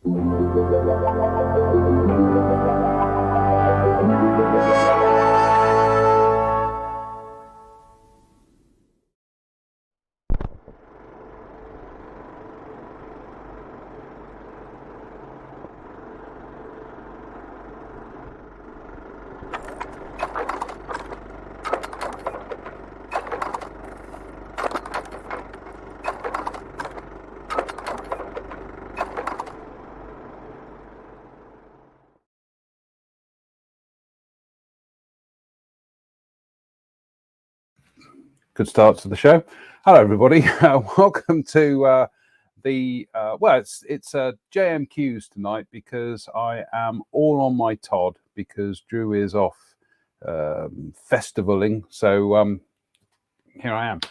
Good start to the show. Hello, everybody. Welcome to it's JMQs tonight because I am all on my Todd because Drew is off festivaling. So here I am.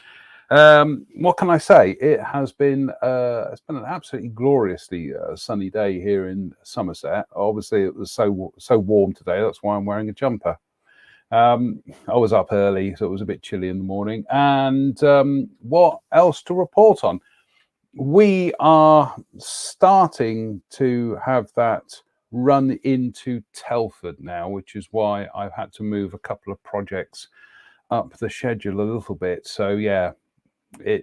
What can I say? It has been it's been an absolutely gloriously sunny day here in Somerset. Obviously, it was so warm today. That's why I'm wearing a jumper. I was up early, so it was a bit chilly in the morning. And what else to report on? We are starting to have that run into Telford now, which is why I've had to move a couple of projects up the schedule a little bit. So yeah, I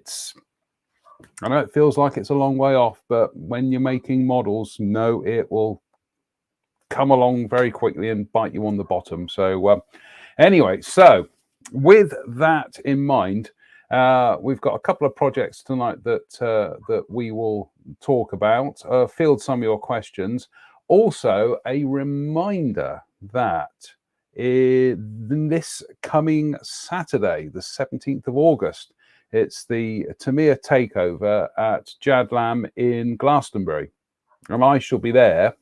know it feels like it's a long way off, but when you're making models, no, it will come along very quickly and bite you on the bottom. So anyway, so with that in mind, we've got a couple of projects tonight that we will talk about, field some of your questions. Also, a reminder that this coming Saturday, the 17th of August, it's the Tamiya takeover at Jadlam in Glastonbury. And I shall be there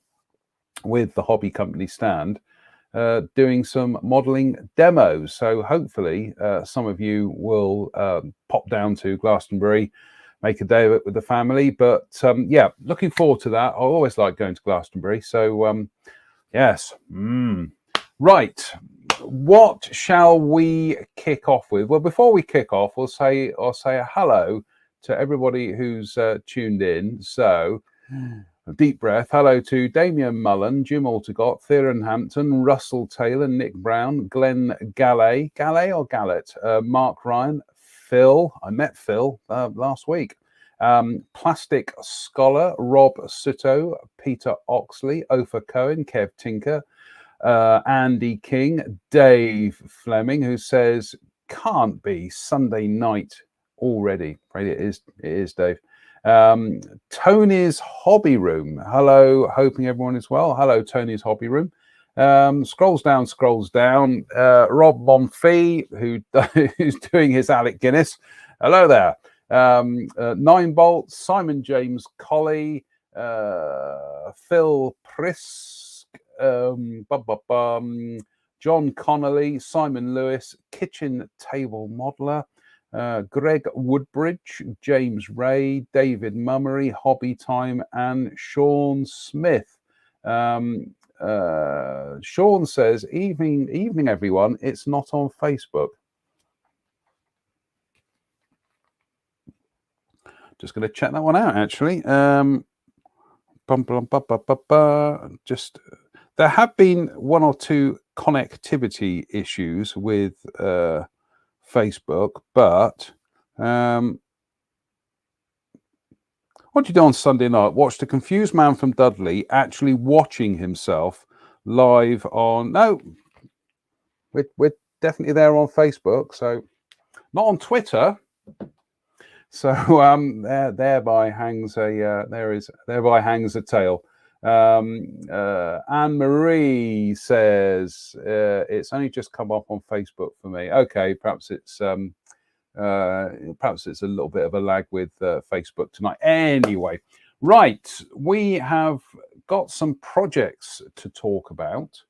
with the hobby company stand doing some modeling demos. So hopefully some of you will pop down to Glastonbury, make a day of it with the family. But yeah, looking forward to that. I always like going to Glastonbury. So yes. Right. What shall we kick off with? Well, before we kick off, I'll say a hello to everybody who's tuned in. So a deep breath. Hello to Damien Mullen, Jim Altegott, Theron Hampton, Russell Taylor, Nick Brown, Glenn Gallet, Mark Ryan, Phil. I met Phil last week. Plastic Scholar, Rob Sutto, Peter Oxley, Ophir Cohen, Kev Tinker, Andy King, Dave Fleming, who says, can't be Sunday night already. Right, it is, Dave. Tony's Hobby Room. Hello, hoping everyone is well. Hello, Tony's Hobby Room. Scrolls down. Rob Monfee, who's doing his Alec Guinness. Hello there. 9 Bolts, Simon James Colley, Phil Prisk, John Connolly, Simon Lewis, Kitchen Table Modeler, Greg Woodbridge, James Ray, David Mummery, Hobby Time, and Sean Smith. Sean says, evening everyone, it's not on Facebook. Just going to check that one out, actually. Just there have been 1 or 2 connectivity issues with Facebook, but what do you do on Sunday night? Watch the confused man from Dudley actually watching himself live on. No, we're definitely there on Facebook, so not on Twitter. So thereby hangs a tale. Anne Marie says it's only just come up on Facebook for me. Okay, perhaps it's a little bit of a lag with Facebook tonight. Anyway, right, we have got some projects to talk about.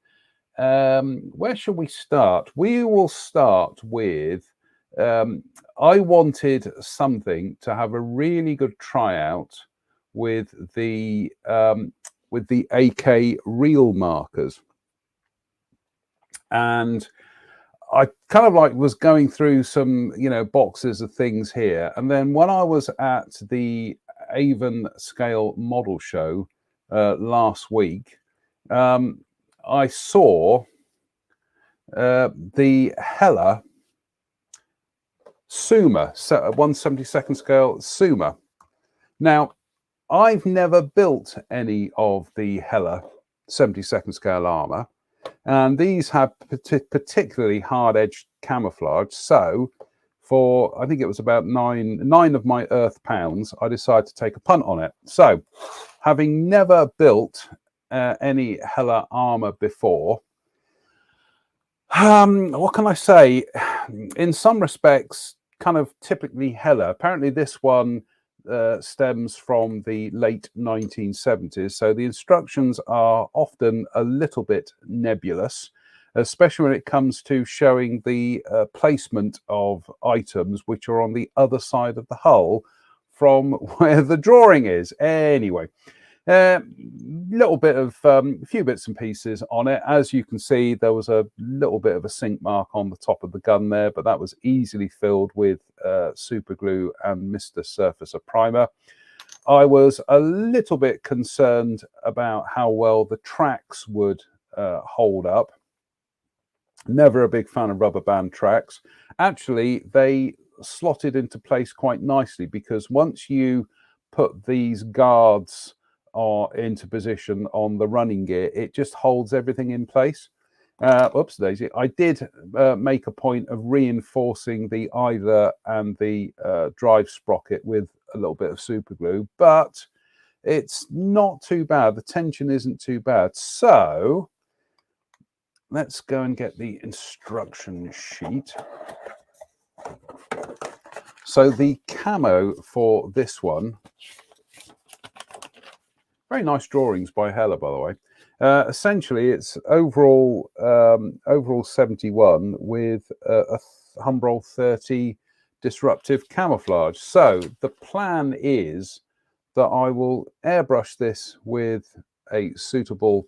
Where should we start? We will start with. I wanted something to have a really good tryout with the AK reel markers, and I kind of was going through some boxes of things here, and then when I was at the Avon Scale Model Show last week, I saw the Hella Suma, 1/72 scale Suma. Now, I've never built any of the Hella 72nd scale armor, and these have particularly hard-edged camouflage. So, for I think it was about nine of my Earth pounds, I decided to take a punt on it. So, having never built any Hella armor before, what can I say? In some respects, kind of typically Hella. Apparently, this one stems from the late 1970s, so the instructions are often a little bit nebulous, especially when it comes to showing the placement of items which are on the other side of the hull from where the drawing is. Anyway, little bit of a few bits and pieces on it. As you can see, there was a little bit of a sink mark on the top of the gun there, but that was easily filled with super glue and Mr. Surfacer primer. I was a little bit concerned about how well the tracks would hold up. Never a big fan of rubber band tracks. Actually, they slotted into place quite nicely, because once you put these guards into position on the running gear, it just holds everything in place. Oops daisy. I did make a point of reinforcing the either and the drive sprocket with a little bit of super glue, but it's not too bad. The tension isn't too bad. So let's go and get the instruction sheet. So the camo for this one, very nice drawings by Hella, by the way. Essentially, it's overall 71 with a Humbrol 30 disruptive camouflage. So the plan is that I will airbrush this with a suitable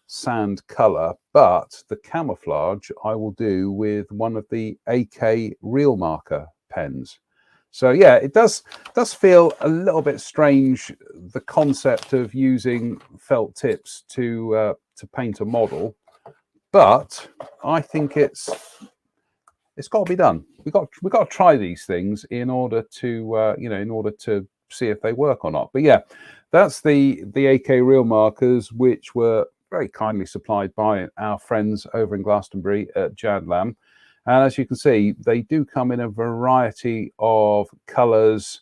sand color, but the camouflage I will do with one of the AK Real Marker pens. So yeah, it does feel a little bit strange, the concept of using felt tips to paint a model, but I think it's got to be done. We got to try these things in order to in order to see if they work or not. But yeah, that's the AK Real Markers, which were very kindly supplied by our friends over in Glastonbury at JadLam. And as you can see, they do come in a variety of colors,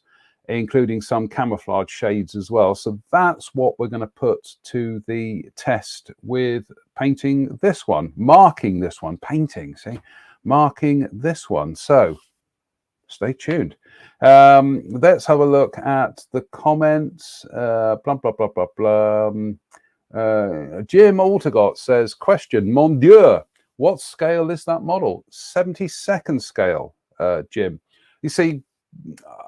including some camouflage shades as well. So that's what we're going to put to the test with painting this one, marking this one, painting, see, marking this one. So stay tuned. Let's have a look at the comments. Blah, blah, blah, blah, blah. Jim Altergott says, question, mon Dieu. What scale is that model? 72nd scale, Jim. You see,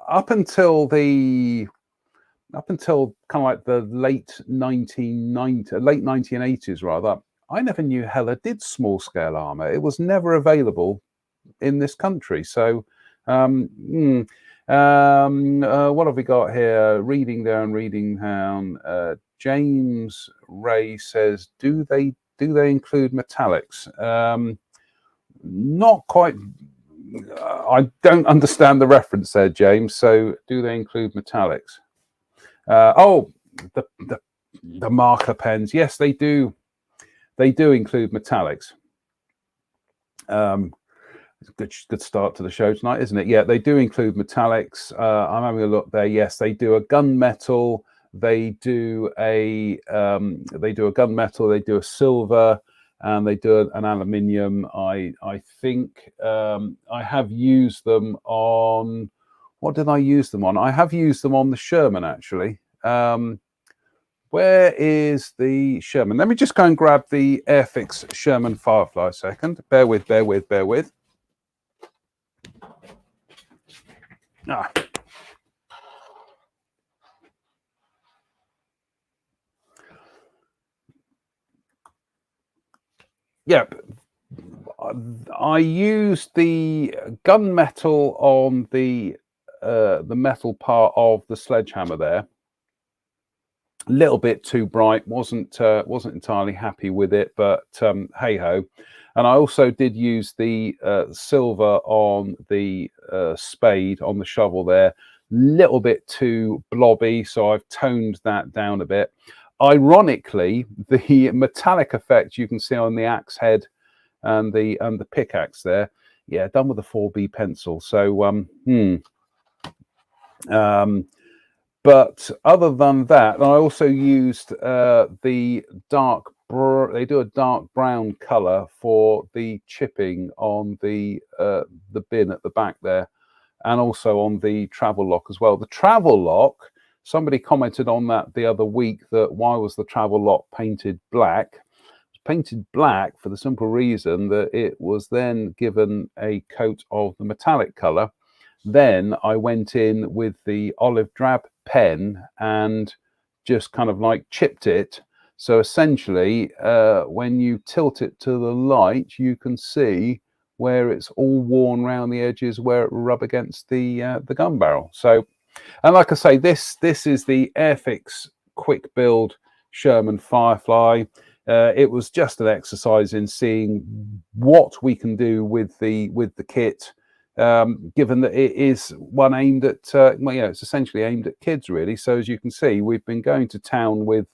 up until kind of like the late 1980s rather, I never knew Hella did small scale armor. It was never available in this country. So, what have we got here? Reading down. James Ray says, do they include metallics? Not quite. I don't understand the reference there, James. So, do they include metallics? Oh, the marker pens. Yes, they do. They do include metallics. Good start to the show tonight, isn't it? Yeah, they do include metallics. I'm having a look there. Yes, they do a gunmetal. They do a gunmetal. They do a silver, and they do an aluminium. I think I have used them on. What did I use them on? I have used them on the Sherman actually. Where is the Sherman? Let me just go and grab the Airfix Sherman Firefly a second. Bear with. Ah. Yep. I used the gunmetal on the metal part of the sledgehammer there. little bit too bright. Wasn't entirely happy with it, but hey ho. And I also did use the silver on the spade, on the shovel there. Little bit too blobby, so I've toned that down a bit. Ironically, the metallic effect you can see on the axe head and the pickaxe there, yeah, done with a 4B pencil. So but other than that, I also used the dark. They do a dark brown color for the chipping on the bin at the back there, and also on the travel lock as well. The travel lock. Somebody commented on that the other week, that why was the travel lock painted black? It was painted black for the simple reason that it was then given a coat of the metallic color. Then I went in with the olive drab pen and just kind of like chipped it. So essentially, when you tilt it to the light, you can see where it's all worn around the edges, where it will rub against the gun barrel. So, and like I say, this is the Airfix quick build Sherman Firefly. It was just an exercise in seeing what we can do with the kit. Given that it is one aimed at, well, it's essentially aimed at kids, really. So as you can see, we've been going to town with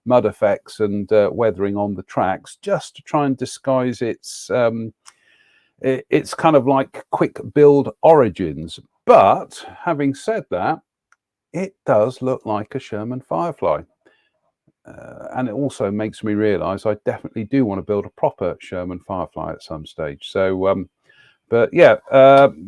mud effects and weathering on the tracks, just to try and disguise its kind of like quick build origins. But having said that, it does look like a Sherman Firefly. And it also makes me realise I definitely do want to build a proper Sherman Firefly at some stage. So but yeah,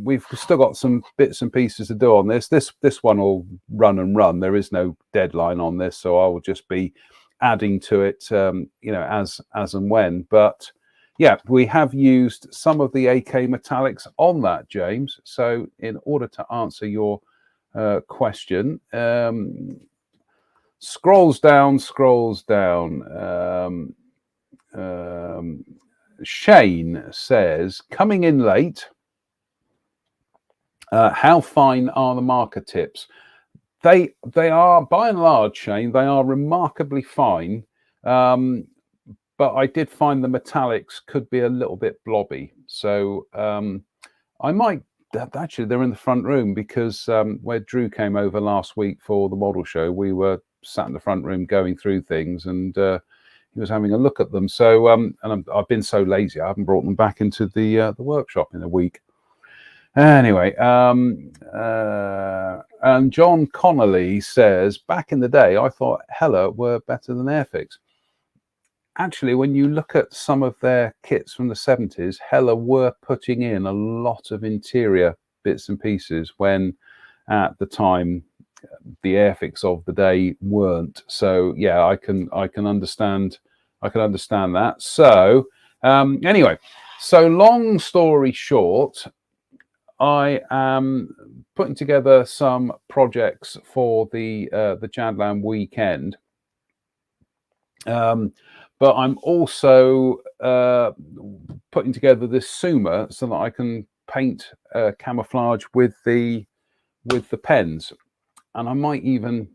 we've still got some bits and pieces to do on this. This one will run and run. There is no deadline on this, so I will just be adding to it, as and when. But yeah, we have used some of the AK metallics on that, James. So in order to answer your question, scrolls down. Shane says, coming in late, how fine are the marker tips? They are, by and large, Shane, they are remarkably fine. But I did find the metallics could be a little bit blobby. So I might, actually, they're in the front room, because where Drew came over last week for the model show, we were sat in the front room going through things, and he was having a look at them. So and I've been so lazy, I haven't brought them back into the workshop in a week. Anyway, and John Connolly says, back in the day, I thought Hella were better than Airfix. Actually, when you look at some of their kits from the 70s, Hella were putting in a lot of interior bits and pieces, when at the time the Airfix of the day weren't. So yeah, I can understand that. So anyway, so long story short, I am putting together some projects for the Jadlam weekend, but I'm also putting together this Suma so that I can paint camouflage with the pens. And I might even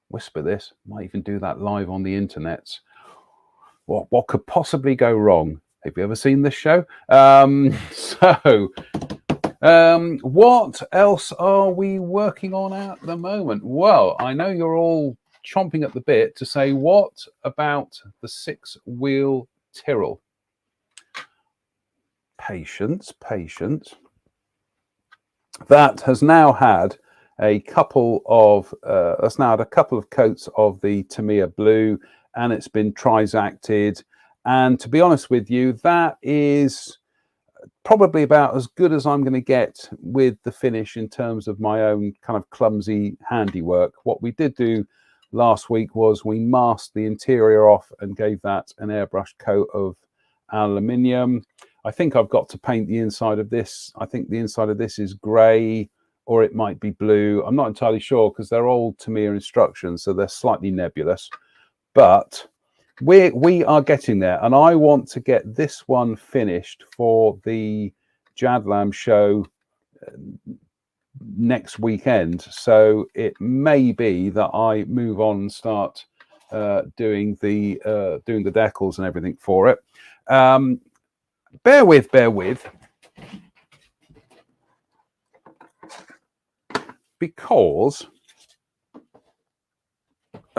whisper this, might even do that live on the internet. What could possibly go wrong? Have you ever seen this show? What else are we working on at the moment? Well, I know you're all chomping at the bit to say, what about the 6-wheel Tyrrell? Patience. That has now had a couple of coats of the Tamiya blue, and it's been Trisacted. And to be honest with you, that is probably about as good as I'm going to get with the finish in terms of my own kind of clumsy handiwork. What we did do last week was we masked the interior off and gave that an airbrush coat of aluminium. I think I've got to paint the inside of this. I think the inside of this is grey, or it might be blue. I'm not entirely sure, because they're old Tamiya instructions, so they're slightly nebulous. But we are getting there, and I want to get this one finished for the Jadlam show next weekend. So it may be that I move on and start doing the decals and everything for it. Bear with, because,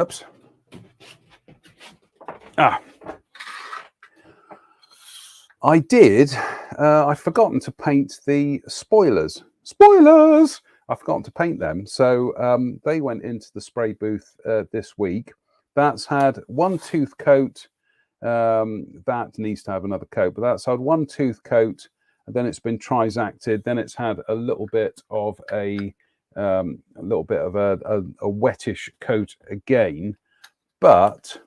oops, I've forgotten to paint the spoilers. I've forgotten to paint them. So they went into the spray booth this week. That's had one tooth coat. That needs to have another coat, but that's had one tooth coat, and then it's been Trisacted. Then it's had a little bit of a wettish coat again. But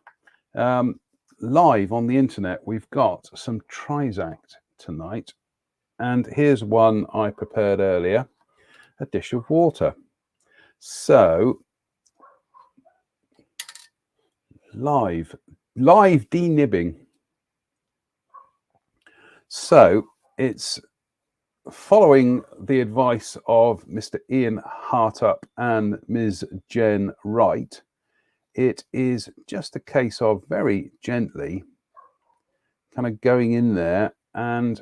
live on the internet, we've got some Trisact tonight, and here's one I prepared earlier: a dish of water. So live denibbing. So it's following the advice of Mr. Ian Hartup and Ms. Jen Wright. It is just a case of very gently kind of going in there and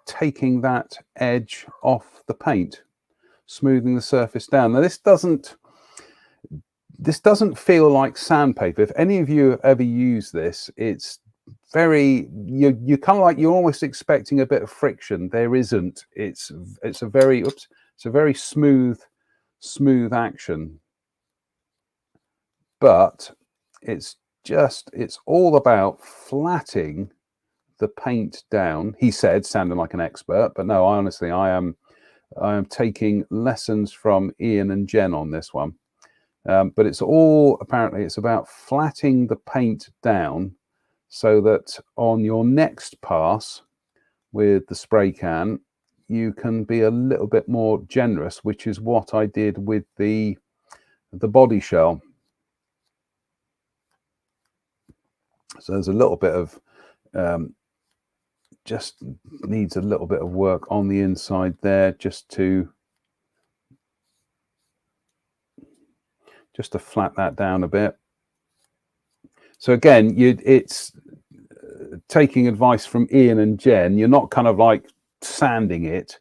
taking that edge off the paint, smoothing the surface down. Now this doesn't feel like sandpaper. If any of you have ever used this, it's very, you kind of like, you're almost expecting a bit of friction. There isn't. It's a very smooth action, but it's all about flatting the paint down. He said, sounding like an expert, but no, honestly, I am taking lessons from Ian and Jen on this one. But it's about flatting the paint down so that on your next pass with the spray can, you can be a little bit more generous, which is what I did with the body shell. So there's a little bit of just needs a little bit of work on the inside there, just to flat that down a bit. So again, it's taking advice from Ian and Jen. You're not kind of like sanding it.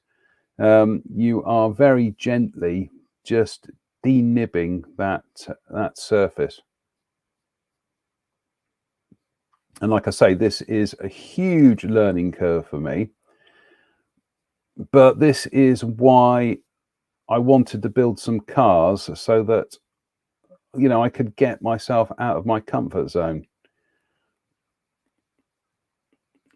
You are very gently just denibbing that surface. And like I say, this is a huge learning curve for me. But this is why I wanted to build some cars, so that, you know, I could get myself out of my comfort zone.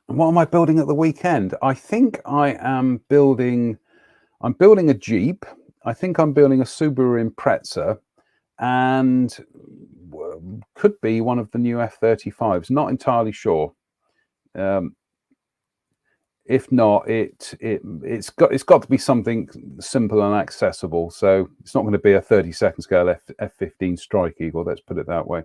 And what am I building at the weekend? I think I'm building a Jeep. I think I'm building a Subaru Impreza, and could be one of the new F-35s. Not entirely sure. If not, it's got to be something simple and accessible. So it's not going to be a 32nd scale F-15 Strike Eagle. Let's put it that way.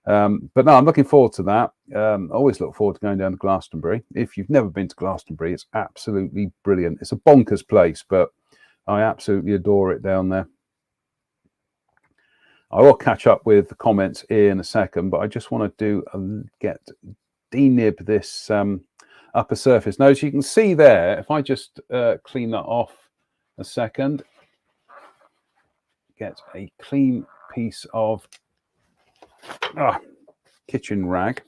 But no, I'm looking forward to that. I always look forward to going down to Glastonbury. If you've never been to Glastonbury, it's absolutely brilliant. It's a bonkers place, but I absolutely adore it down there. I will catch up with the comments in a second, but I just want to denib this upper surface. Now, as you can see there, if I just clean that off a second, get a clean piece of kitchen rag.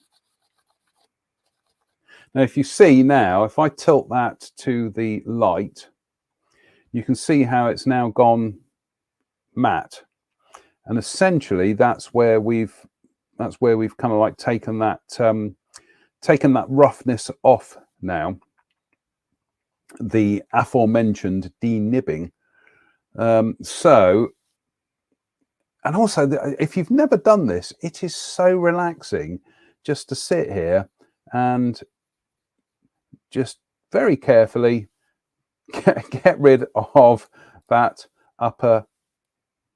Now, if you see now, if I tilt that to the light, you can see how it's now gone matte. And essentially, that's where we've kind of like taken that roughness off now. The aforementioned denibbing. And also, if you've never done this, it is so relaxing just to sit here and just very carefully get rid of that upper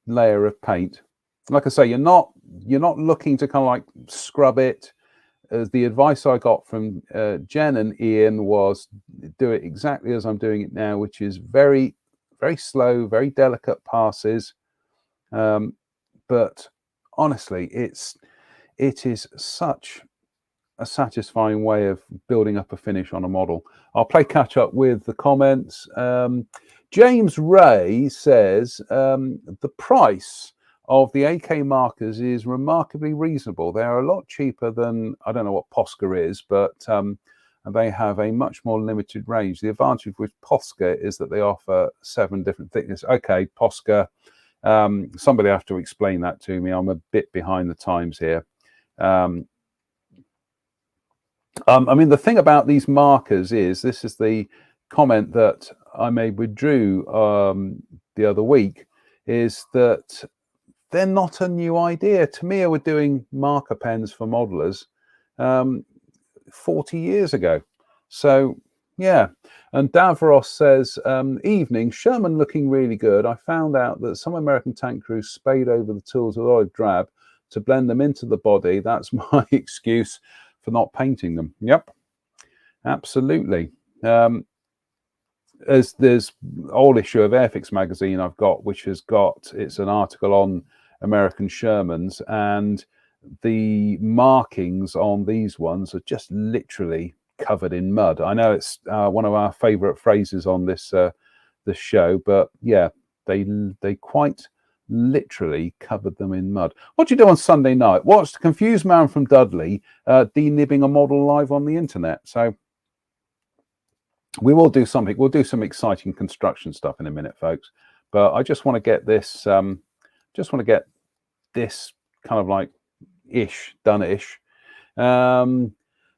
layer of paint. Like I say, you're not looking to kind of like scrub it. As the advice I got from Jen and Ian was, do it exactly as I'm doing it now, which is very, very slow, very delicate passes. But honestly, it is such a satisfying way of building up a finish on a model. I'll play catch up with the comments. James Ray says the price of the AK markers is remarkably reasonable. They are a lot cheaper than, I don't know what Posca is, but they have a much more limited range. The advantage with Posca is that they offer 7 different thicknesses. Okay, Posca, somebody have to explain that to me. I'm a bit behind the times here. I mean, the thing about these markers is, this is the comment that I made with Drew the other week, is that they're not a new idea. Tamiya were doing marker pens for modelers 40 years ago. So, yeah. And Davros says, evening, Sherman looking really good. I found out that some American tank crews spade over the tools with olive drab to blend them into the body. That's my excuse for not painting them. Yep, absolutely. There's old issue of Airfix magazine I've got, which has got, it's an article on American Shermans, and the markings on these ones are just literally covered in mud. I know it's one of our favorite phrases on this this show, but yeah, they quite literally covered them in mud. What do you do on Sunday night? Watch the confused man from Dudley denibbing a model live on the internet. So we will do something. We'll do some exciting construction stuff in a minute, folks. But I just want to get this, just want to get this kind of like done-ish.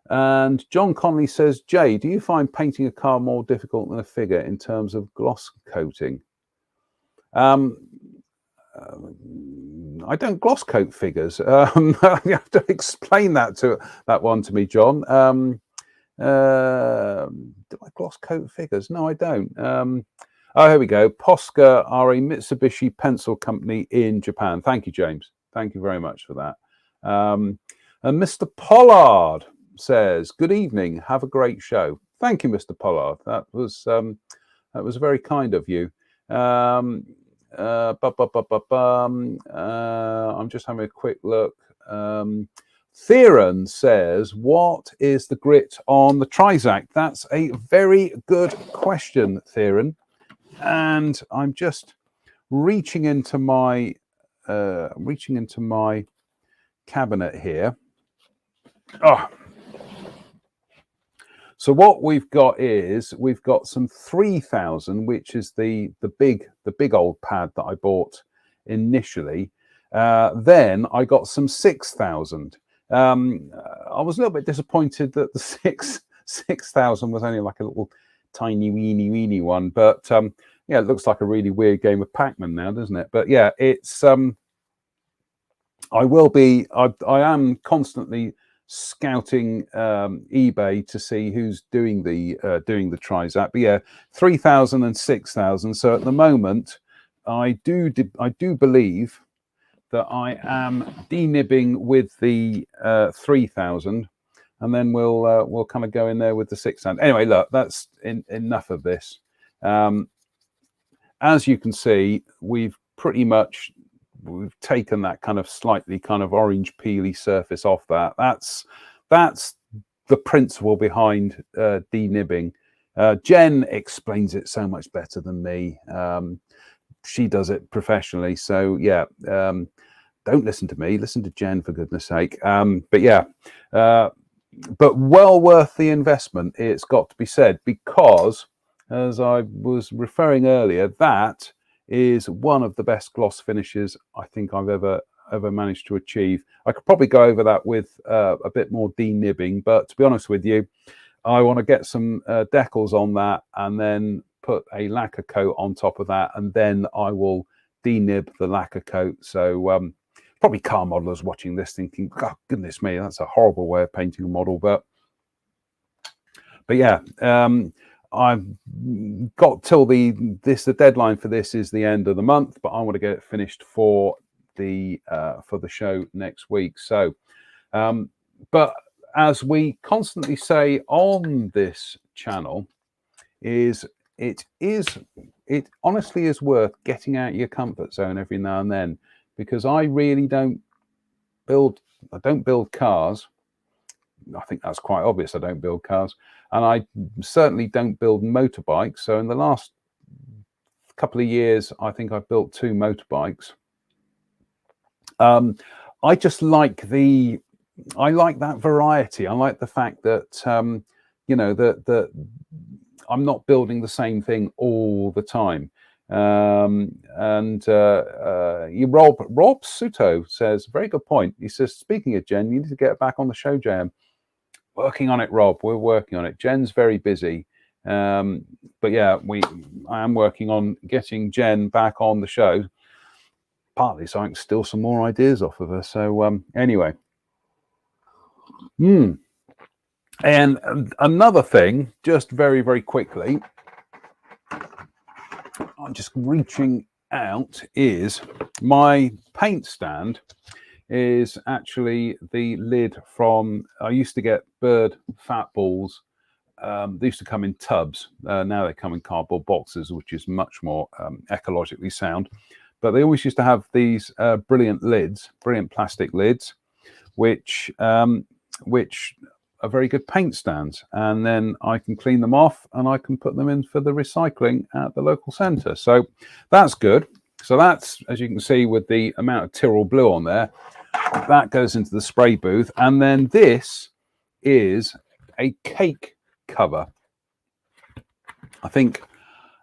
And John Conley says, Jay, do you find painting a car more difficult than a figure in terms of gloss coating? I don't gloss coat figures. You have to explain that one to me, John. Do I gloss coat figures? No, I don't. Oh, here we go. Posca are a Mitsubishi pencil company in Japan. Thank you, James. Thank you very much for that. And Mr. Pollard says, good evening. Have a great show. Thank you, Mr. Pollard. That was very kind of you. I'm just having a quick look. Theron says, what is the grit on the Trizac? That's a very good question, Theron. And I'm just reaching into my cabinet here. Oh. So what we've got is, we've got some 3000, which is the big old pad that I bought initially. Then I got some 6000. I was a little bit disappointed that the 6000 was only like a little tiny weeny one, but yeah, it looks like a really weird game of Pac-Man now, doesn't it? But yeah, it's I am constantly scouting eBay to see who's doing the Trizac. But yeah, 3000 and 6000. So at the moment, I do believe that I am denibbing with the 3000, and then we'll kind of go in there with the 6000. Anyway, look, that's enough of this. As you can see, we've taken that kind of slightly kind of orange peely surface off that. That's the principle behind denibbing. Jen explains it so much better than me. She does it professionally. So yeah, don't listen to me, listen to Jen, for goodness sake. But yeah, but well worth the investment, it's got to be said, because as I was referring earlier, that is one of the best gloss finishes I think I've ever managed to achieve. I could probably go over that with a bit more denibbing, but to be honest with you, I want to get some decals on that and then put a lacquer coat on top of that, and then I will denib the lacquer coat. So probably car modelers watching this thinking, oh goodness me, that's a horrible way of painting a model. But yeah, I've got till the deadline for this is the end of the month, but I want to get it finished for the show next week. So but as we constantly say on this channel, it honestly is worth getting out your comfort zone every now and then, because I really don't don't build cars. I think that's quite obvious. I don't build cars, and I certainly don't build motorbikes. So in the last couple of years, I think I've built 2 motorbikes. I just like I like that variety. I like the fact that you know, that I'm not building the same thing all the time. Rob Suto says, very good point. He says, speaking of Jen, you need to get back on the show, JM. Working on it, Rob. We're working on it. Jen's very busy. But yeah, I am working on getting Jen back on the show, partly so I can steal some more ideas off of her. So anyway. And another thing, just very, very quickly, I'm just reaching out, is my paint stand is actually the lid from, I used to get bird fat balls. They used to come in tubs. Now they come in cardboard boxes, which is much more ecologically sound. But they always used to have these brilliant plastic lids, which are very good paint stands, and then I can clean them off and I can put them in for the recycling at the local centre. So that's good. So that's, as you can see, with the amount of Tyrrell blue on there, that goes into the spray booth. And then this is a cake cover. I think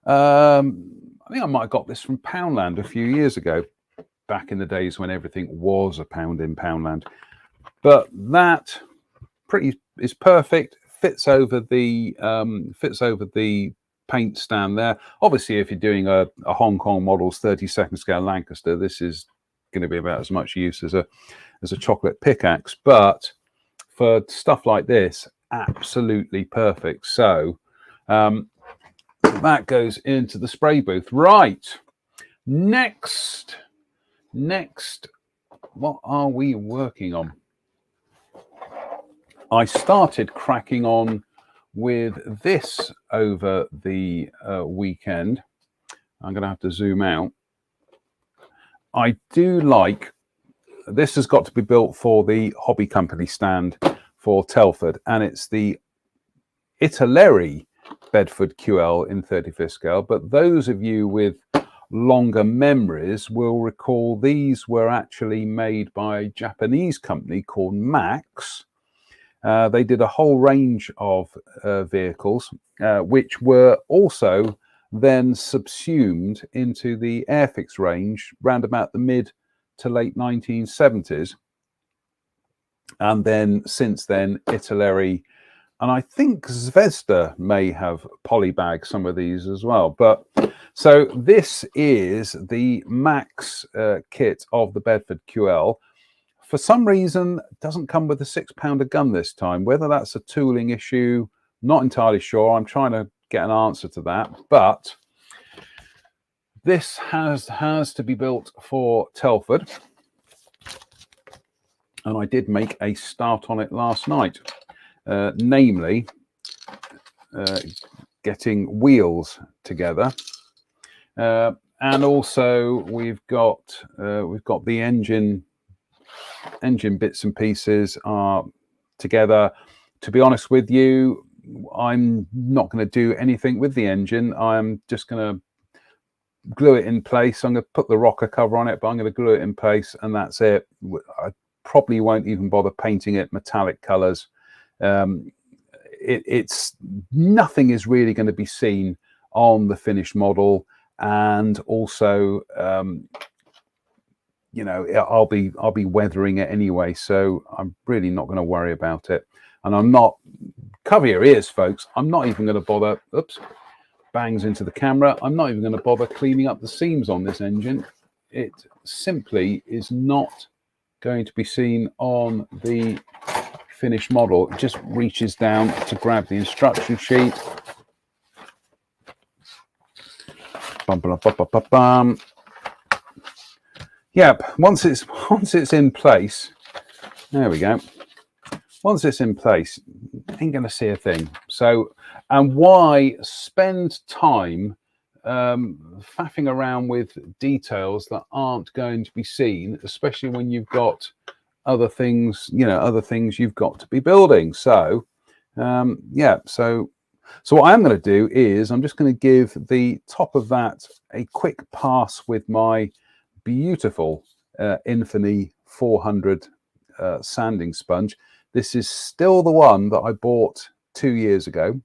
I might have got this from Poundland a few years ago, back in the days when everything was a pound in Poundland. But that is perfect. Fits over the paint stand there. Obviously, if you're doing a Hong Kong models 32nd scale Lancaster, this is going to be about as much use as a chocolate pickaxe. But for stuff like this, absolutely perfect. So that goes into the spray booth. Right. Next, what are we working on? I started cracking on with this over the weekend. I'm going to have to zoom out. I do like, this has got to be built for the hobby company stand for Telford, and it's the Italeri Bedford QL in 35th scale. But those of you with longer memories will recall these were actually made by a Japanese company called Max. They did a whole range of vehicles, which were also then subsumed into the Airfix range round about the mid to late 1970s. And then since then, Italeri, and I think Zvezda may have polybagged some of these as well. But so this is the Max kit of the Bedford QL. For some reason, doesn't come with a 6-pounder gun this time. Whether that's a tooling issue, not entirely sure. I'm trying to get an answer to that. But this has to be built for Telford. And I did make a start on it last night, namely getting wheels together. And also we've got the engine bits and pieces are together. To be honest with you, I'm not going to do anything with the engine. I'm just going to glue it in place. I'm going to put the rocker cover on it, but I'm going to glue it in place, and that's it. I probably won't even bother painting it metallic colors. It's nothing is really going to be seen on the finished model, and also you know, I'll be weathering it anyway, so I'm really not going to worry about it. And I'm not, cover your ears, folks, I'm not even going to bother, oops, bangs into the camera, I'm not even going to bother cleaning up the seams on this engine. It simply is not going to be seen on the finished model. It just reaches down to grab the instruction sheet. Bum, bum, bum, bum, bum, bum. Yep, once it's in place, there we go. Once it's in place, ain't going to see a thing. So, and why spend time faffing around with details that aren't going to be seen, especially when you've got other things, you know, other things you've got to be building. So yeah, so what I'm going to do is I'm just going to give the top of that a quick pass with my beautiful Infinity 400 sanding sponge. This is still the one that I bought 2 years ago,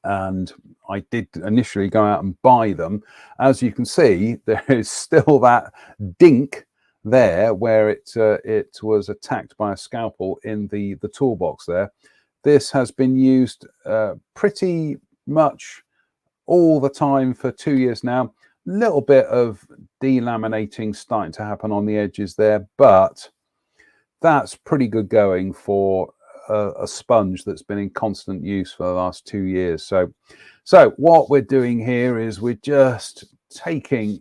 and I did initially go out and buy them. As you can see, there is still that dink there where it was attacked by a scalpel in the toolbox there. This has been used pretty much all the time for 2 years now. Little bit of delaminating starting to happen on the edges there, but that's pretty good going for a sponge that's been in constant use for the last 2 years. So what we're doing here is we're just taking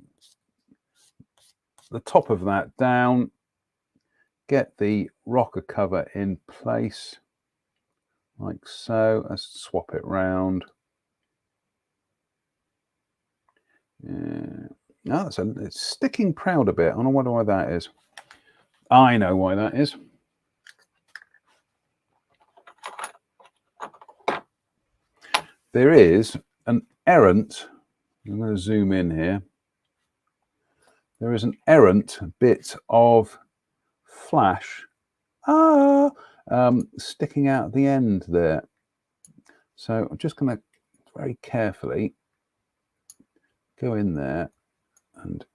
the top of that down, get the rocker cover in place like so. Let's swap it round. No, it's sticking proud a bit. I don't wonder why that is. I know why that is. There is an errant, I'm going to zoom in here. There is an errant bit of flash sticking out the end there. So I'm just going to very carefully go in there and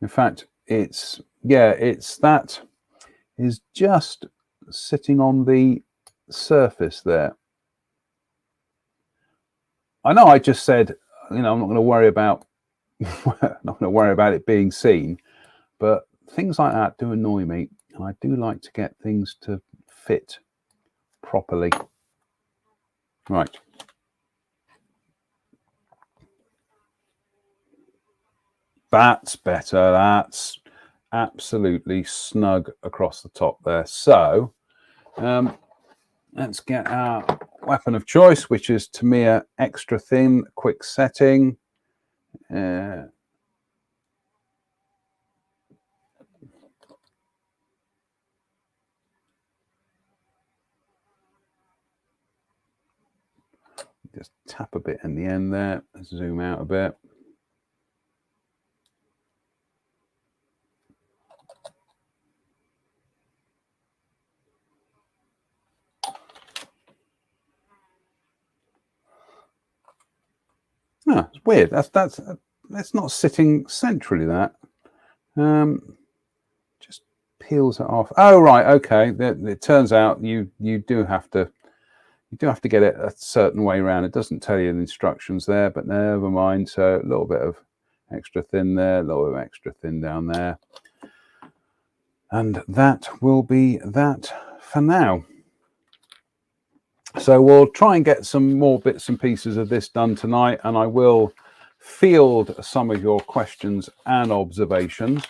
in fact that is just sitting on the surface there. I know I just said, you know, I'm not going to worry about it being seen, but things like that do annoy me, and I do like to get things to fit properly. Right. That's better. That's absolutely snug across the top there. So let's get our weapon of choice, which is Tamiya Extra Thin Quick Setting. Just tap a bit in the end there. Let's zoom out a bit. Ah, it's weird. That's not sitting centrally. That just peels it off. Oh right, okay. It turns out you do have to get it a certain way around. It doesn't tell you the instructions there, but never mind. So a little bit of extra thin there, a little bit of extra thin down there, and that will be that for now. So we'll try and get some more bits and pieces of this done tonight, and I will field some of your questions and observations.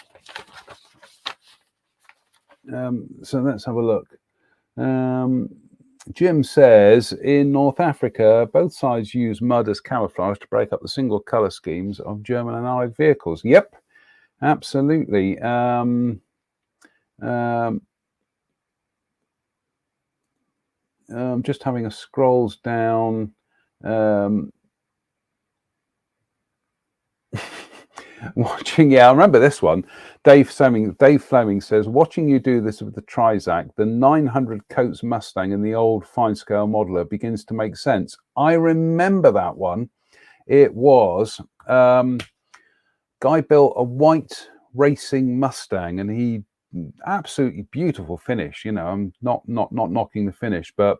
So let's have a look. Jim says, in North Africa, both sides use mud as camouflage to break up the single colour schemes of German and Allied vehicles. Yep, absolutely. Just having a scrolls down. Watching, yeah, I remember this one. Dave Fleming says, watching you do this with the Trizac, the 900 Coats Mustang in the old fine scale modeler begins to make sense. I remember that one. It was guy built a white racing Mustang, and he absolutely beautiful finish. You know, I'm not knocking the finish, but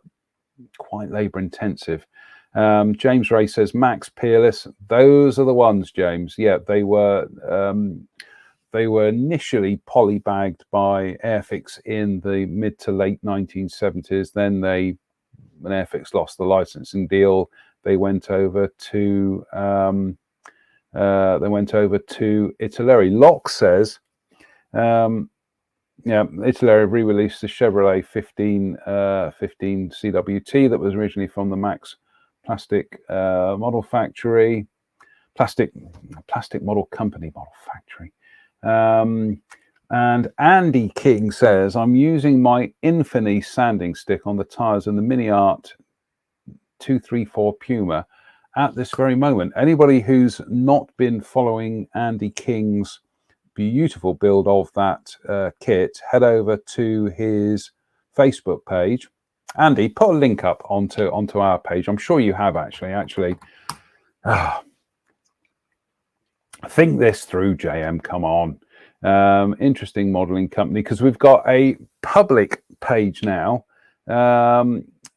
quite labor intensive. James Ray says Max Peerless. Those are the ones, James. Yeah, they were initially polybagged by Airfix in the mid to late 1970s. Then when Airfix lost the licensing deal, they went over to Italeri. Locke says, yeah, Italeri re-released the Chevrolet 15 CWT that was originally from the Max Plastic model factory. plastic model company, model factory. And Andy King says, I'm using my Infini sanding stick on the tires and the Mini Art 234 Puma at this very moment. Anybody who's not been following Andy King's beautiful build of that kit, head over to his Facebook page. Andy, put a link up onto our page. I'm sure you have actually. Think this through, JM. Come on. Interesting modeling company, because we've got a public page now,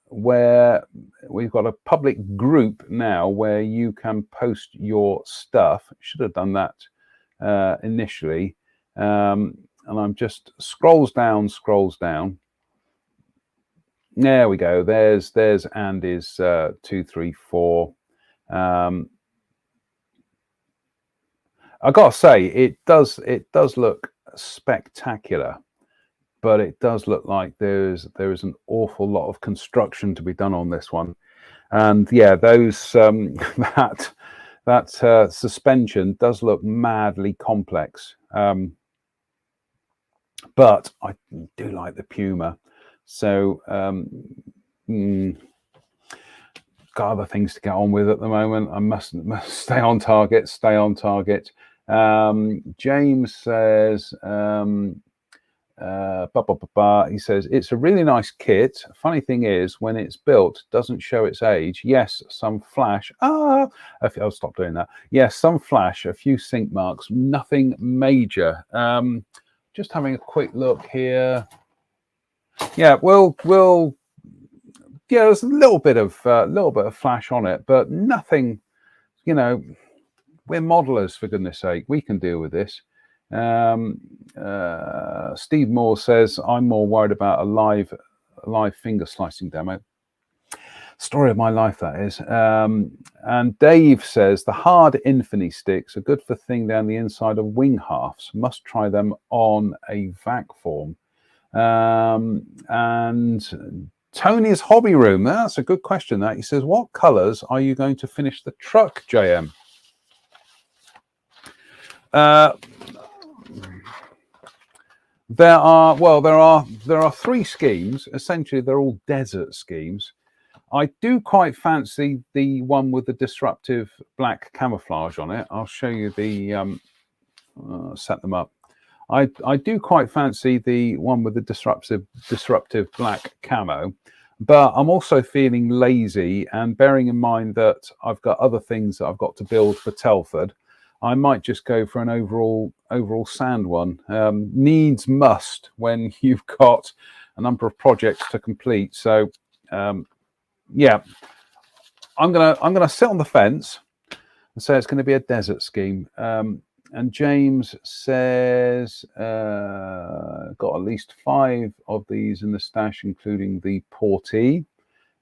where we've got a public group now where you can post your stuff. Should have done that initially. And I'm just scrolls down. There we go. There's Andy's 234. I gotta say, it does look spectacular, but it does look like there is an awful lot of construction to be done on this one. And yeah, those that suspension does look madly complex. But I do like the Puma. So got other things to get on with at the moment. I must stay on target. James says, he says, it's a really nice kit. Funny thing is, when it's built, doesn't show its age. Yes, some flash. I'll stop doing that. Yes, some flash, a few sink marks, nothing major. Just having a quick look here. Yeah, yeah, there's a little bit of flash on it, but nothing. You know, we're modelers, for goodness sake. We can deal with this. Steve Moore says, I'm more worried about a live finger slicing demo. Story of my life, that is. And Dave says, the hard Infini sticks are good for thing down the inside of wing halves. Must try them on a vac form. And Tony's hobby room. That's a good question. That he says, what colours are you going to finish the truck, JM? There are three schemes. Essentially, they're all desert schemes. I do quite fancy the one with the disruptive black camouflage on it. I'll show you the set them up. I do quite fancy the one with the disruptive black camo, but I'm also feeling lazy, and bearing in mind that I've got other things that I've got to build for Telford, I might just go for an overall sand one. Needs must when you've got a number of projects to complete. So yeah, I'm gonna sit on the fence and say it's going to be a desert scheme. And James says, got at least 5 of these in the stash, including the Portee.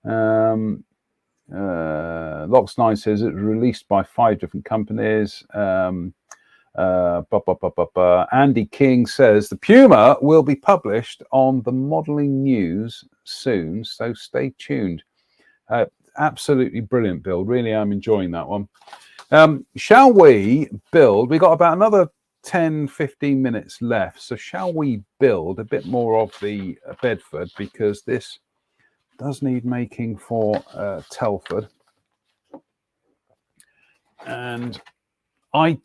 Lox9 says it was released by 5 different companies. Andy King says the Puma will be published on the Modeling News soon, so stay tuned. Absolutely brilliant build. Really, I'm enjoying that one. Shall we build? We got about another 10-15 minutes left, so shall we build a bit more of the Bedford, because this does need making for Telford. And I've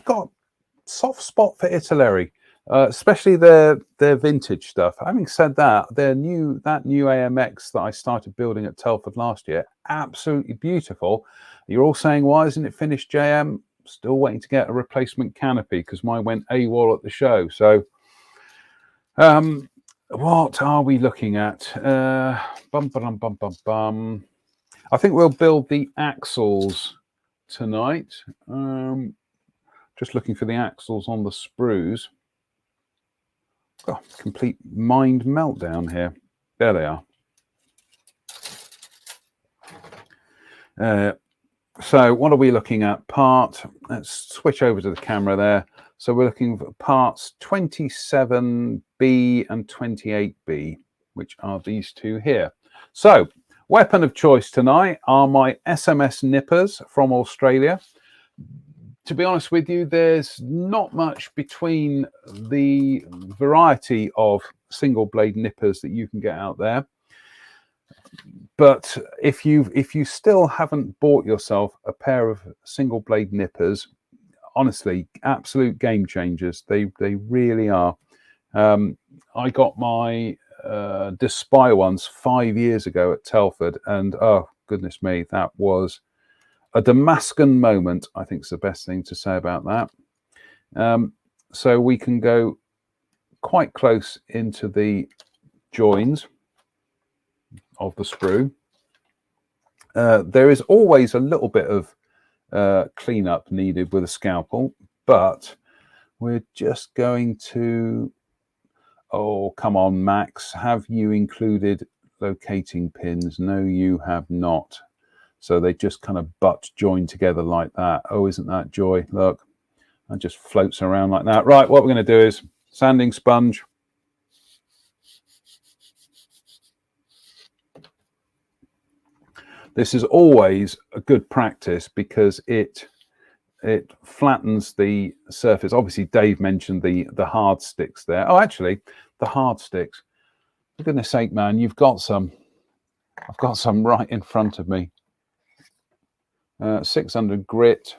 got soft spot for Italeri, especially their vintage stuff. Having said that, that new AMX that I started building at Telford last year, absolutely beautiful. You're all saying, why isn't it finished, JM? Still waiting to get a replacement canopy because mine went AWOL at the show. So what are we looking at? I think we'll build the axles tonight. Just looking for the axles on the sprues. Oh, complete mind meltdown here. There they are. So what are we looking at? Let's switch over to the camera there. So we're looking for parts 27B and 28B, which are these two here. So Weapon of choice tonight are my SMS nippers from Australia. To be honest with you, there's not much between the variety of single blade nippers that you can get out there. But if you still haven't bought yourself a pair of single blade nippers, honestly, absolute game changers. They really are. I got my Despire ones 5 years ago at Telford, and oh goodness me, that was a Damascus moment, I think is the best thing to say about that. So we can go quite close into the joins of the sprue. There is always a little bit of cleanup needed with a scalpel, but we're just going to, oh, come on, Max, have you included locating pins? No, you have not. So they just kind of butt join together like that. Oh, isn't that joy? Look, that just floats around like that. Right, what we're going to do is sanding sponge. This is always a good practice because it flattens the surface. Obviously, Dave mentioned the hard sticks there. Oh, actually, the hard sticks. For goodness sake, man, you've got some. I've got some right in front of me. 600 grit,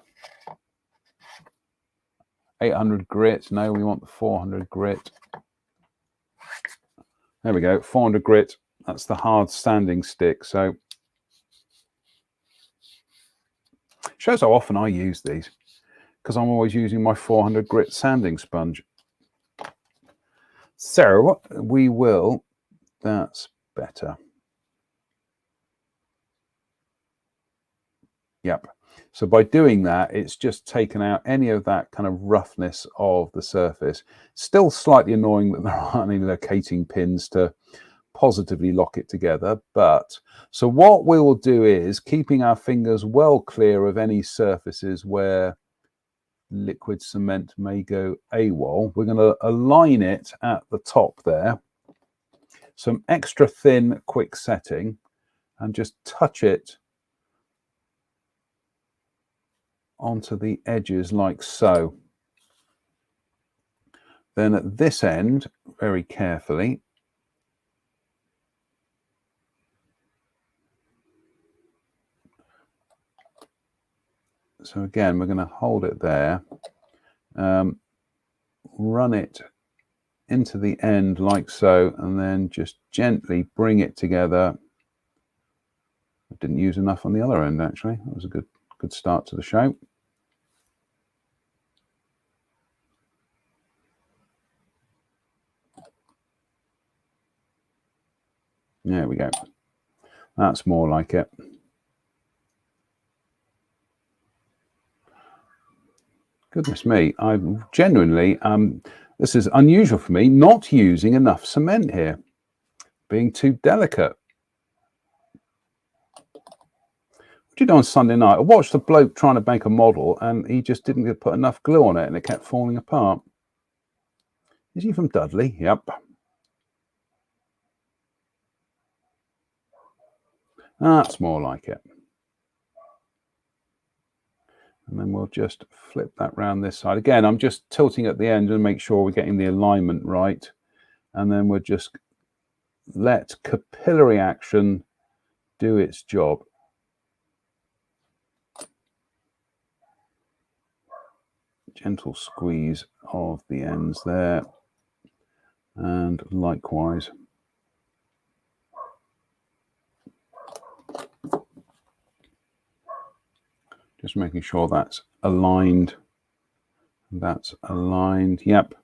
800 grit. No, we want the 400 grit. There we go, 400 grit. That's the hard sanding stick. So shows how often I use these, because I'm always using my 400 grit sanding sponge. So we will, that's better. Yep. So by doing that, it's just taken out any of that kind of roughness of the surface. Still slightly annoying that there aren't any locating pins to positively lock it together. But so what we will do is, keeping our fingers well clear of any surfaces where liquid cement may go AWOL, we're going to align it at the top there. Some extra thin quick setting, and just touch it onto the edges like so. Then at this end, very carefully, so again, we're going to hold it there, run it into the end like so, and then just gently bring it together. I didn't use enough on the other end, actually. That was a good start to the show. There we go. That's more like it. Goodness me, I genuinely, this is unusual for me, not using enough cement here, being too delicate. What did you do on Sunday night? I watched a bloke trying to make a model, and he just didn't put enough glue on it, and it kept falling apart. Is he from Dudley? Yep. That's more like it. And then we'll just flip that round this side. Again, I'm just tilting at the end to make sure we're getting the alignment right. And then we'll just let capillary action do its job. Gentle squeeze of the ends there. And likewise. Just making sure that's aligned. That's aligned, yep.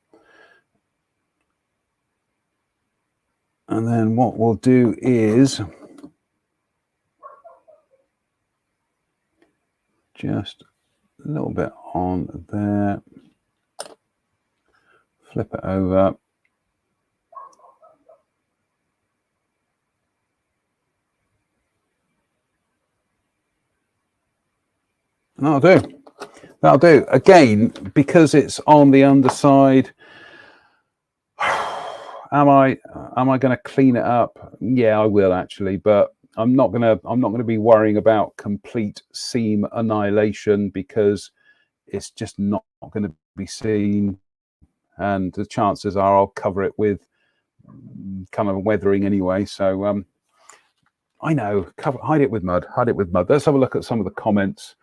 And then what we'll do is just a little bit on there. Flip it over. That'll do. That'll do. Again, because it's on the underside, am I going to clean it up? Yeah, I will actually, but I'm not gonna be worrying about complete seam annihilation, because it's just not going to be seen, and the chances are I'll cover it with kind of weathering anyway. So I know, hide it with mud. Hide it with mud. Let's have a look at some of the comments.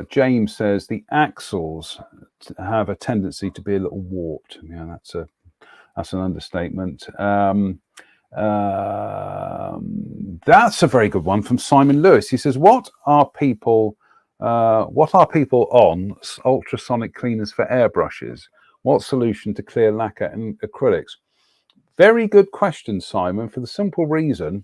James says the axles have a tendency to be a little warped. Yeah, that's an understatement. That's a very good one from Simon Lewis. He says, what are people on ultrasonic cleaners for airbrushes? What solution to clear lacquer and acrylics? Very good question, Simon, for the simple reason,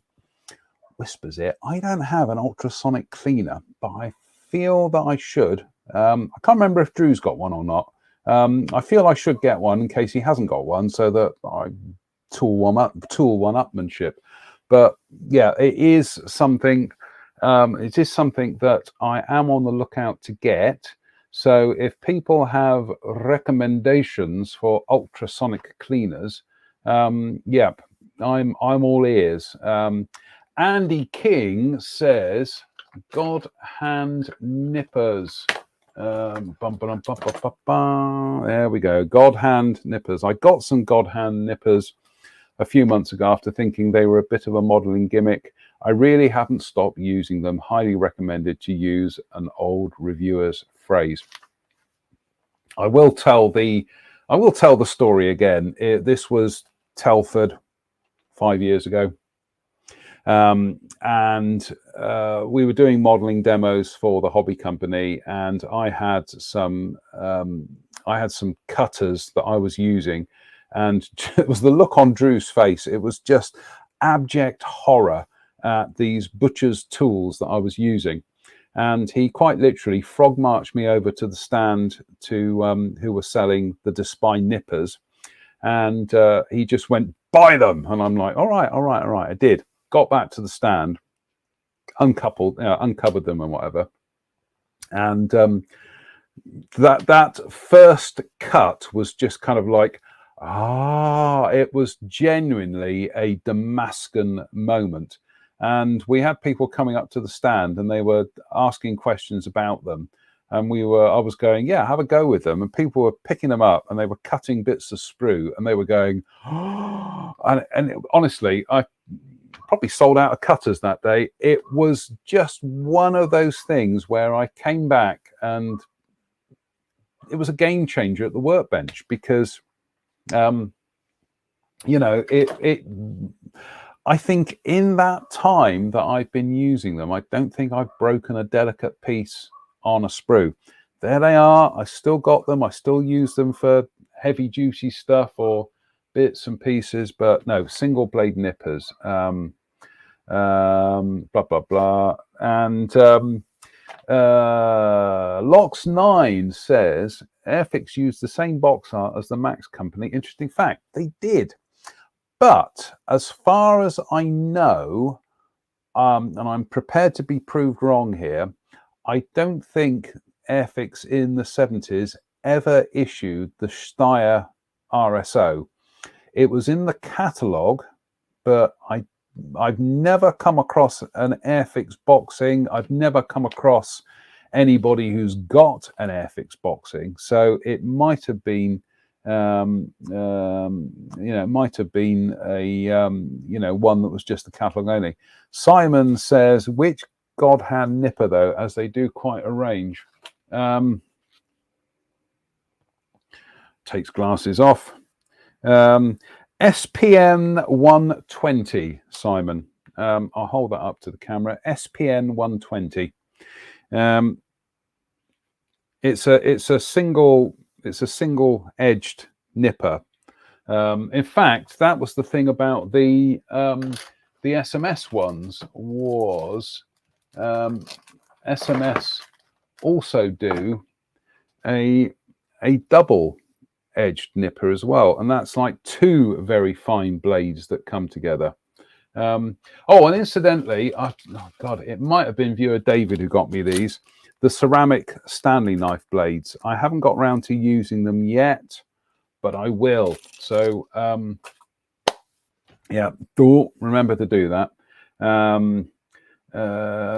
whispers it, I don't have an ultrasonic cleaner, but I feel that I should. I can't remember if Drew's got one or not. I feel I should get one in case he hasn't got one, so that I tool one upmanship. But yeah, it is something that I am on the lookout to get. So if people have recommendations for ultrasonic cleaners, yeah, I'm all ears. Andy King says God hand nippers. There we go. God hand nippers. I got some God hand nippers a few months ago after thinking they were a bit of a modeling gimmick. I really haven't stopped using them. Highly recommended, to use an old reviewer's phrase. I will tell the story again. This was Telford 5 years ago. And we were doing modeling demos for the hobby company, and I had some cutters that I was using, and it was the look on Drew's face. It was just abject horror at these butcher's tools that I was using. And he quite literally frog marched me over to the stand to who were selling the Despy nippers, and he just went, buy them. And I'm like, all right. I did. Got back to the stand, uncovered them and whatever. And that first cut was just kind of like, it was genuinely a Damascus moment. And we had people coming up to the stand and they were asking questions about them. And I was going, yeah, have a go with them. And people were picking them up and they were cutting bits of sprue and they were going, honestly, I probably sold out of cutters that day. It was just one of those things where I came back and it was a game changer at the workbench, because I think in that time that I've been using them, I don't think I've broken a delicate piece on a sprue. There they are. I still got them. I still use them for heavy duty stuff or bits and pieces, but no, single blade nippers. Blah blah blah. And Lox9 says Airfix used the same box art as the Max company. Interesting fact, they did. But as far as I know, and I'm prepared to be proved wrong here, I don't think Airfix in the 70s ever issued the Steyr RSO. It was in the catalogue, but I've never come across an Airfix boxing. I've never come across anybody who's got an Airfix boxing. So it might have been, might have been a, one that was just the catalogue only. Simon says, which God hand nipper though, as they do quite a range. Takes glasses off. SPN 120, Simon. I'll hold that up to the camera. SPN 120. It's a single edged nipper. In fact, that was the thing about the SMS ones, was SMS also do a double edged nipper as well, and that's like two very fine blades that come together. And incidentally, God, it might have been viewer David who got me these, the ceramic Stanley knife blades. I haven't got round to using them yet, but I will. So Yeah, do remember to do that.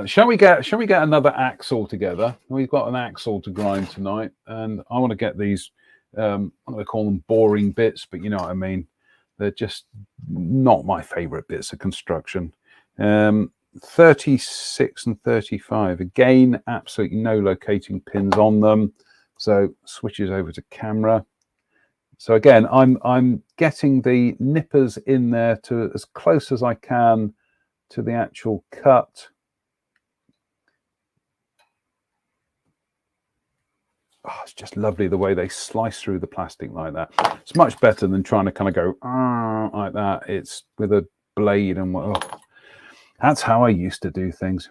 Shall we get another axle together? We've got an axle to grind tonight, and I want to get these. I'm going to call them boring bits, but you know what I mean. They're just not my favourite bits of construction. 36 and 35. Again, absolutely no locating pins on them. So switches over to camera. So again, I'm getting the nippers in there to as close as I can to the actual cut. Oh, it's just lovely the way they slice through the plastic like that. It's much better than trying to kind of go like that. It's with a blade and oh, that's how I used to do things.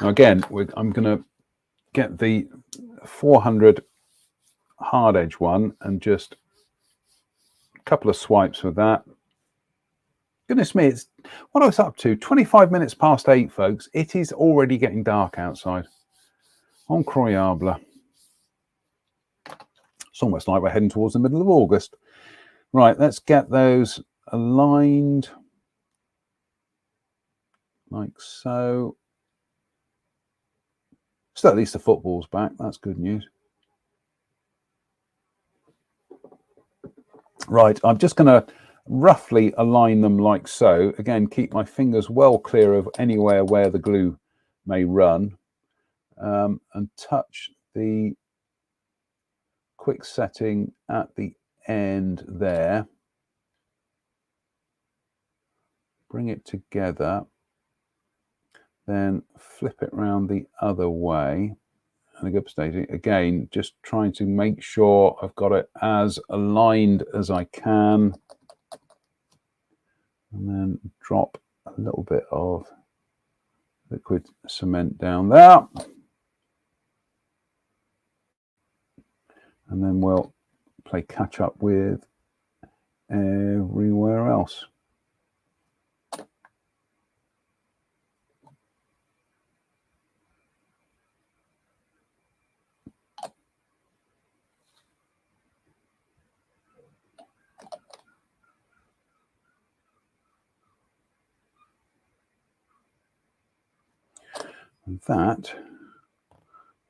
Now again, I'm going to get the 400 hard edge one and just a couple of swipes with that. Goodness me, it's what I was up to. 25 minutes past 8, folks. It is already getting dark outside. Incroyable. It's almost like we're heading towards the middle of August. Right, let's get those aligned like so. So at least the football's back. That's good news. Right, I'm just going to roughly align them like so. Again, keep my fingers well clear of anywhere where the glue may run, and touch the quick setting at the end there. Bring it together, then flip it around the other way. And a good stage again, just trying to make sure I've got it as aligned as I can, and then drop a little bit of liquid cement down there, and then we'll play catch up with everywhere else. And that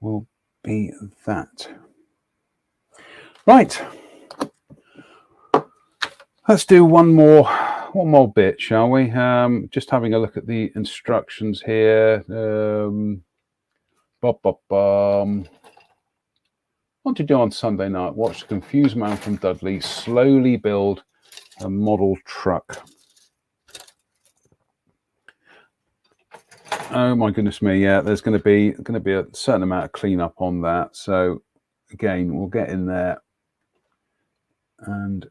will be that. Right. Let's do one more bit, shall we? Just having a look at the instructions here. What to do on Sunday night? Watch the confused man from Dudley slowly build a model truck. Oh my goodness me! Yeah, there's going to be a certain amount of cleanup on that. So again, we'll get in there and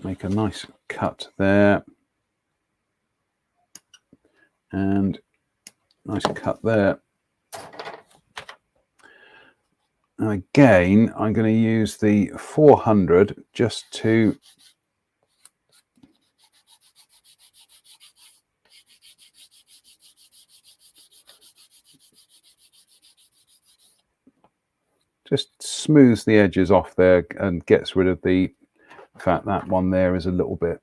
make a nice cut there, and nice cut there. And again, I'm going to use the 400 just to just smooths the edges off there and gets rid of the fact that one there is a little bit,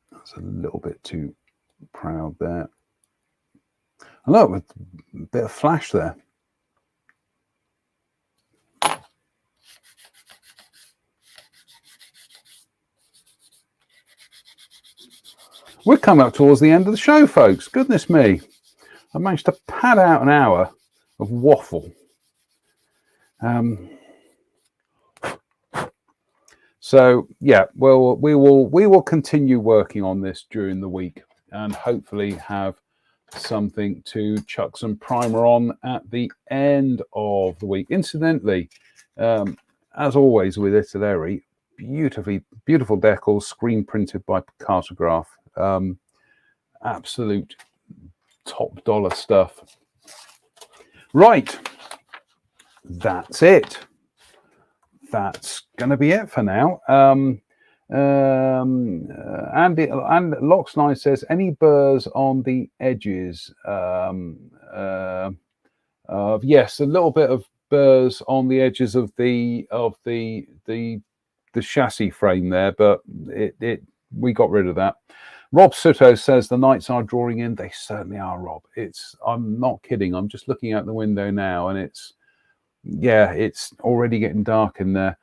that's a little bit too proud there. And look, with a bit of flash there. We're coming up towards the end of the show, folks. Goodness me. I managed to pad out an hour of waffle. So yeah, well, we will continue working on this during the week and hopefully have something to chuck some primer on at the end of the week. Incidentally, as always with Italeri, beautiful decals, screen printed by Cartograph. Absolute top dollar stuff. Right, that's it. That's going to be it for now. Andy and Lox9 says any burrs on the edges. Yes, a little bit of burrs on the edges of the chassis frame there, but we got rid of that. Rob Soto says the nights are drawing in. They certainly are, Rob. I'm not kidding. I'm just looking out the window now, and it's already getting dark in there.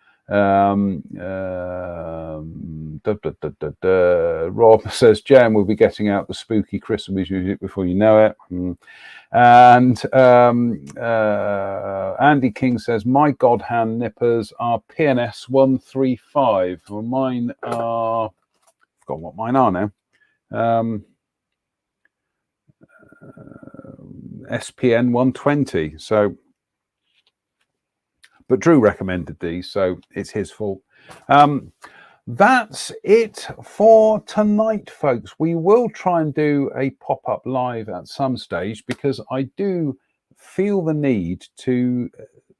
Rob says Jan will be getting out the spooky Christmas music before you know it. And Andy King says my God hand nippers are PNS 135. Well, mine are, I forgot what mine are now. SPN 120. So, but Drew recommended these, so it's his fault. That's it for tonight, folks. We will try and do a pop-up live at some stage because I do feel the need to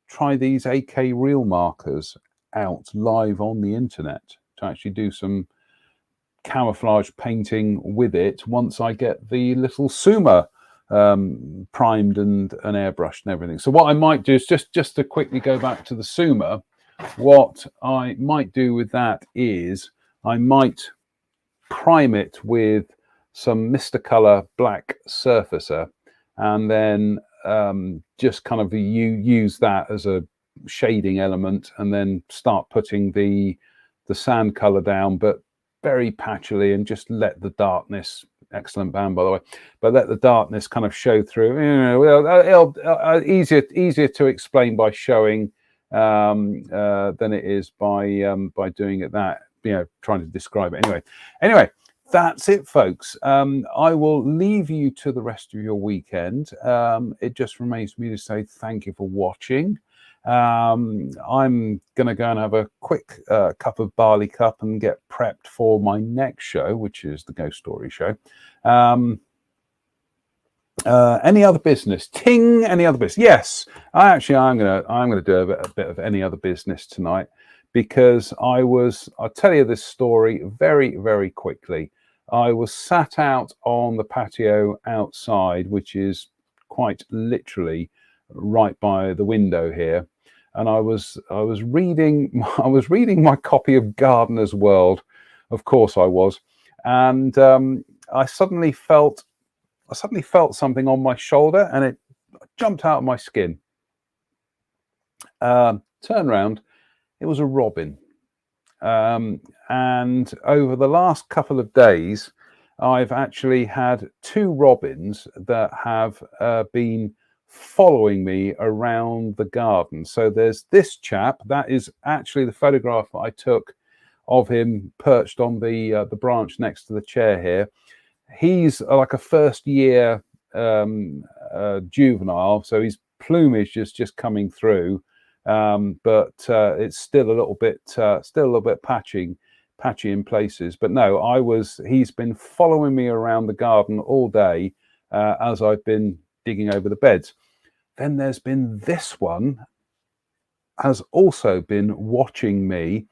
try these AK reel markers out live on the internet to actually do some camouflage painting with it once I get the little Suma primed and airbrushed and everything. So what I might do is just to quickly go back to the Suma. What I might do with that is I might prime it with some Mr. Color black surfacer and then just kind of use that as a shading element and then start putting the sand color down, but very patchily, and just let the darkness, excellent band by the way, but let the darkness kind of show through. It'll easier to explain by showing than it is by doing it that, trying to describe it. Anyway, that's it, folks. I will leave you to the rest of your weekend. It just remains for me to say thank you for watching. I'm going to go and have a quick cup of barley cup and get prepped for my next show, which is the Ghost Story show. Any other business? Ting, any other business? Yes, I'm gonna do a bit of any other business tonight, because I'll tell you this story very, very quickly. I was sat out on the patio outside, which is quite literally right by the window here, and I was reading my copy of Gardener's World. Of course I was, and I suddenly felt something on my shoulder, and it jumped out of my skin. Turned around, it was a robin. And over the last couple of days, I've actually had two robins that have been following me around the garden. So there's this chap, that is actually the photograph that I took of him perched on the branch next to the chair here. He's like a first year juvenile, so his plumage is just coming through, but it's still a little bit patchy in places. But no, he's been following me around the garden all day as I've been digging over the beds. Then there's been this one, has also been watching me,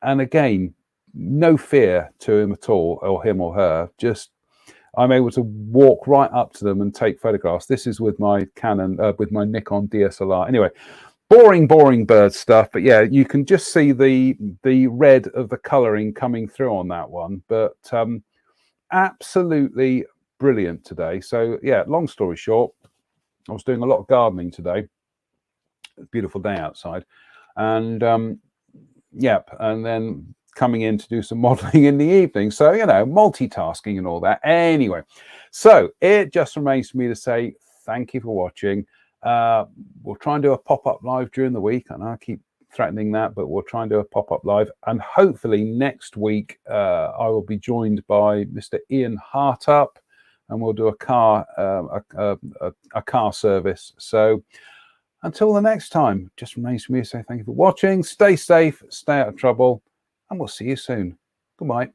and again, no fear to him at all, or him or her, just I'm able to walk right up to them and take photographs. This is with my Canon, with my Nikon DSLR. Anyway, boring bird stuff, but yeah, you can just see the red of the colouring coming through on that one. But absolutely brilliant today. So yeah, long story short, I was doing a lot of gardening today. Beautiful day outside, and and then coming in to do some modeling in the evening. So, multitasking and all that. Anyway, so it just remains for me to say thank you for watching. We'll try and do a pop-up live during the week. I know I keep threatening that, but we'll try and do a pop-up live. And hopefully next week, I will be joined by Mr. Ian Hartup, and we'll do a car service. So until the next time, just remains for me to say thank you for watching. Stay safe, stay out of trouble, and we'll see you soon. Goodbye.